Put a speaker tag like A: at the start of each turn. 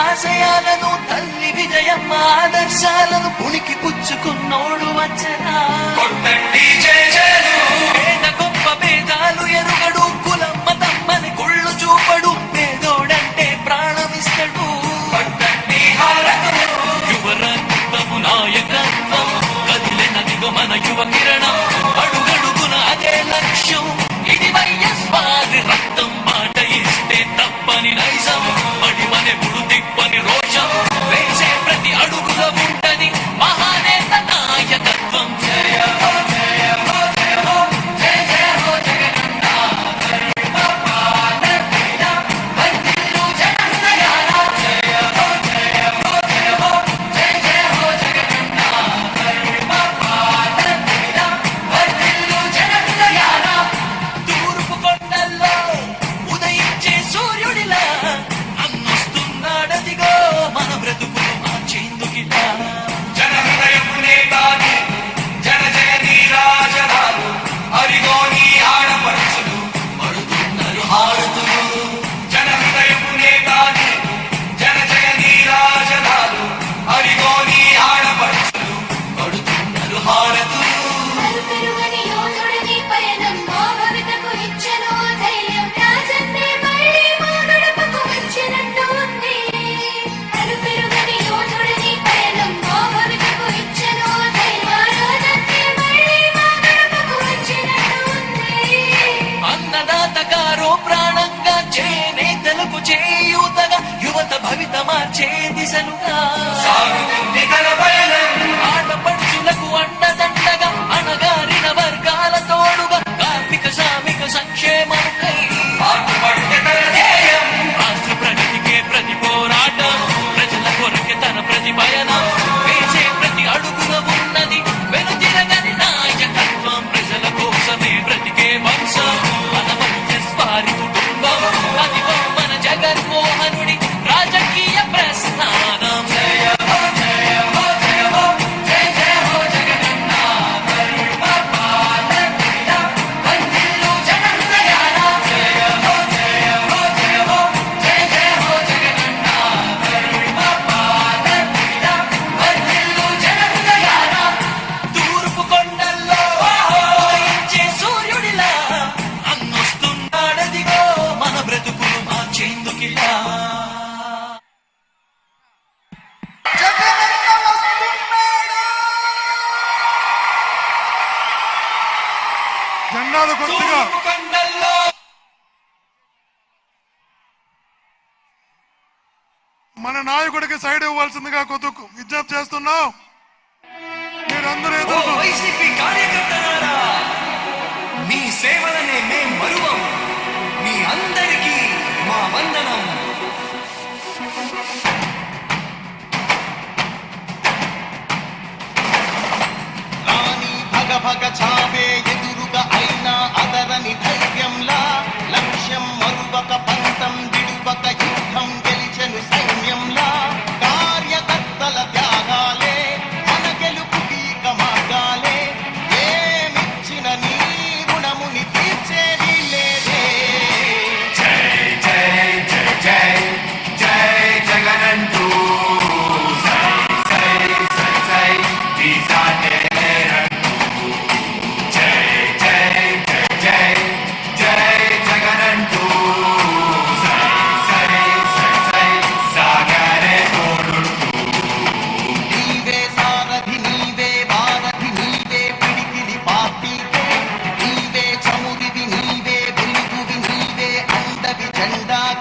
A: ఆశయాలను తల్లి విజయమ్మ ఆదర్శాలను పుణికి పుచ్చుకున్నోడు వచ్చనా పేద గొప్ప భేదాలు ఎరుగడు కులమ్మ తమ్మని కుళ్ళు చూపడు పేదోడంటే ప్రాణమిస్తడు యువరత్నము నాయకత్వం కదిలినదిగో మన యువ కిరణం అడుగడుగున అదే లక్ష్యం ఇది వైఎస్ఆర్ రక్తం మాట ఇస్తే తప్పని నైజం పడిమనెప్పుడు తిప్పని రోషం వేసే ప్రతి అడుగులో ఉంటది మహానేత నాయకత్వం జయ హో జయ హో జయ హో జయ జయ హో జగనన్న వర్ధిల్లు జనహృదయాల జయ హో జయ హో జయ హో జయ జయ హో జగనన్న వర్ధిల్లు జనహృదయాల తూర్పు కొండల్లో ఉదయించే సూర్యుడిలా అన్నొస్తున్నాడదిగో మన బ్రతుకులు మార్చేందుకిలా
B: జనహృదయపు నేతాలు జన జయ నీరాజనాలు అరిగో నీ ఆడపడుచులు
A: పడుతున్నారు హారతులు
B: జనహృదయపు నేతాలు జన జయ నీరాజనాలు అరిగో నీ ఆడపడుచులు
A: పడుతున్నారు హారతులు
C: పెరుగని యోధుడిని పయనం మా భవితకు ఇచ్చెను ధైర్యం రాజన్నే మళ్ళీ మా గడపకు వచ్చినట్టు ఉంది పెరుగని యోధుడిని పయనం మా భవితకు ఇచ్చెను ధైర్యం రాజన్నే మళ్ళీ మా గడపకు వచ్చినట్టు ఉంది
A: అన్నదాత గారో ప్రాణంగా చేనేతలకు చేయూతగా యువత భవిత మార్చే దిశలుగా
B: సాగుతుంది తన పయనం
A: ఆడపడుచులకు అండదండగా అణగారిన వర్గాల తోడుగా కార్మిక శ్రామిక సంక్షేమముకై
B: పాటుపడితే తన ధ్యేయం
A: రాష్ట్ర ప్రగతికే ప్రతి పోరాటం ప్రజల కొరకే తన ప్రతి పయనం వేసే ప్రతి అడుగున ఉన్నది వెనుతిరగని నాయకత్వం ప్రజల కోసమే బ్రతికే వంశం మన వైఎస్ఆర్ కుటుంబం అదిగో మన జగన్మోహనుడి రాజకీయ ప్రస్థానం జయ హో జయ హో జయ హో జయ జయ హో జగనన్న వర్ధిల్లు జనహృదయాల జయ హో జయ హో జయ హో జయ జయ హో జగనన్న వర్ధిల్లు జనహృదయాల తూర్పు కొండల్లో ఉదయించే సూర్యుడిలా అన్నొస్తున్నాడదిగో మన బ్రతుకులు మార్చేందుకిలా
D: జెండాలు కొద్దిగా
A: తూర్పు కొండల్లో
D: మన నాయకుడికి సైడ్ ఇవ్వాల్సిందిగా కొద్దిగా విజ్ఞప్తి చేస్తున్నాం. మీరందరూ
B: ఓ
D: ఎదురు
B: వైసీపీ కార్యకర్తలారా మీ సేవలనే మేం మరువం మీ అందరికీ మా వందనం
E: రాణి భగ భగ చావే